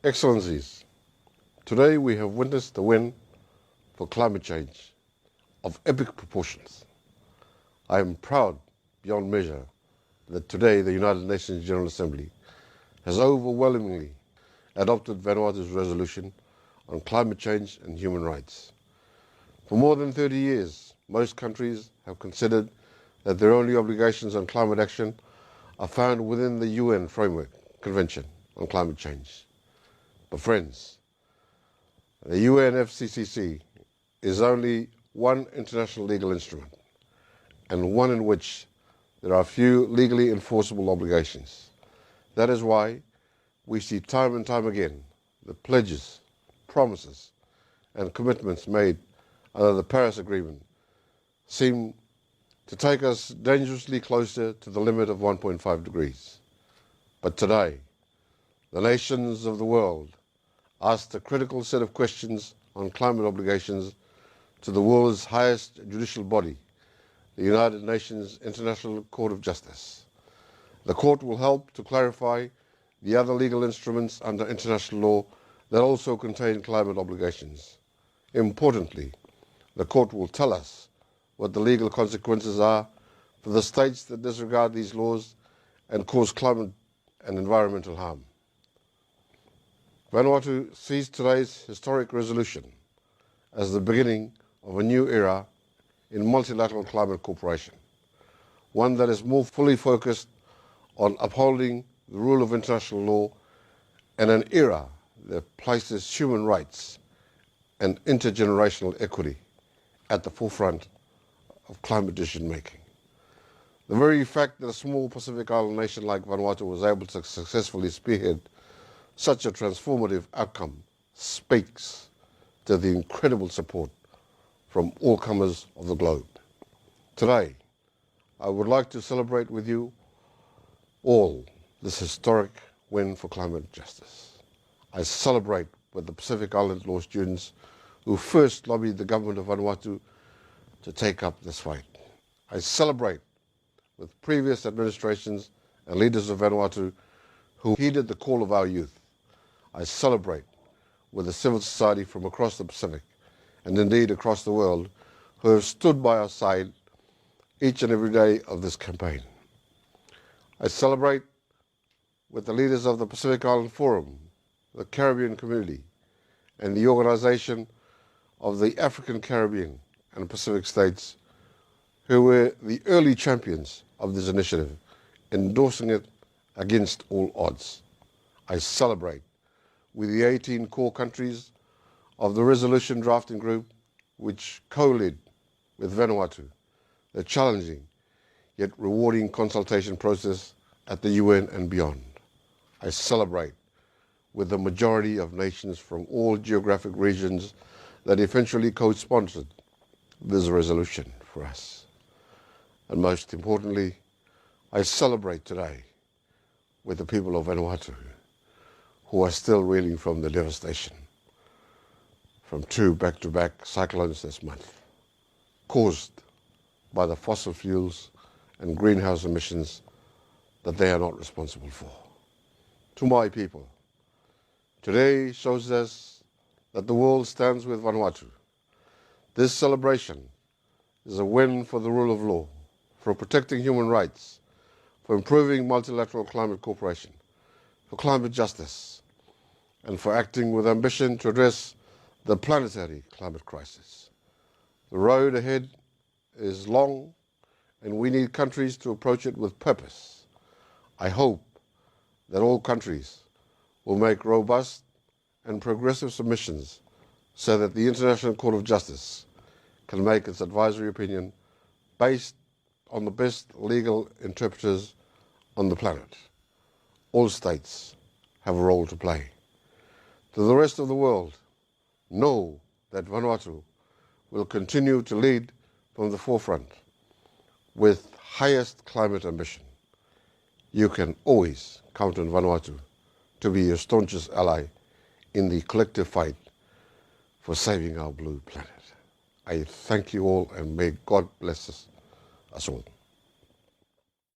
Excellencies, today we have witnessed the win for climate change of epic proportions. I am proud beyond measure that today the United Nations General Assembly has overwhelmingly adopted Vanuatu's resolution on climate change and human rights. For more than 30 years, most countries have considered that their only obligations on climate action are found within the UN Framework Convention on Climate Change. But friends, the UNFCCC is only one international legal instrument, and one in which there are few legally enforceable obligations. That is why we see time and time again the pledges, promises, and commitments made under the Paris Agreement seem to take us dangerously closer to the limit of 1.5 degrees. But today, the nations of the world asked a critical set of questions on climate obligations to the world's highest judicial body, the United Nations International Court of Justice. The court will help to clarify the other legal instruments under international law that also contain climate obligations. Importantly, the court will tell us what the legal consequences are for the states that disregard these laws and cause climate and environmental harm. Vanuatu sees today's historic resolution as the beginning of a new era in multilateral climate cooperation, one that is more fully focused on upholding the rule of international law, and an era that places human rights and intergenerational equity at the forefront of climate decision making. The very fact that a small Pacific Island nation like Vanuatu was able to successfully spearhead such a transformative outcome speaks to the incredible support from all comers of the globe. Today, I would like to celebrate with you all this historic win for climate justice. I celebrate with the Pacific Island law students who first lobbied the government of Vanuatu to take up this fight. I celebrate with previous administrations and leaders of Vanuatu who heeded the call of our youth. I celebrate with the civil society from across the Pacific and indeed across the world who have stood by our side each and every day of this campaign. I celebrate with the leaders of the Pacific Island Forum, the Caribbean Community, and the Organization of the African, Caribbean and Pacific States, who were the early champions of this initiative, endorsing it against all odds. I celebrate with the 18 core countries of the resolution drafting group, which co-led with Vanuatu the challenging yet rewarding consultation process at the UN and beyond. I celebrate with the majority of nations from all geographic regions that eventually co-sponsored this resolution for us. And most importantly, I celebrate today with the people of Vanuatu who are still reeling from the devastation from 2 back-to-back cyclones this month, caused by the fossil fuels and greenhouse emissions that they are not responsible for. To my people, today shows us that the world stands with Vanuatu. This celebration is a win for the rule of law, for protecting human rights, for improving multilateral climate cooperation, for climate justice, and for acting with ambition to address the planetary climate crisis. The road ahead is long, and we need countries to approach it with purpose. I hope that all countries will make robust and progressive submissions so that the International Court of Justice can make its advisory opinion based on the best legal interpreters on the planet. All states have a role to play. To the rest of the world, know that Vanuatu will continue to lead from the forefront with highest climate ambition. You can always count on Vanuatu to be your staunchest ally in the collective fight for saving our blue planet. I thank you all, and may God bless us all.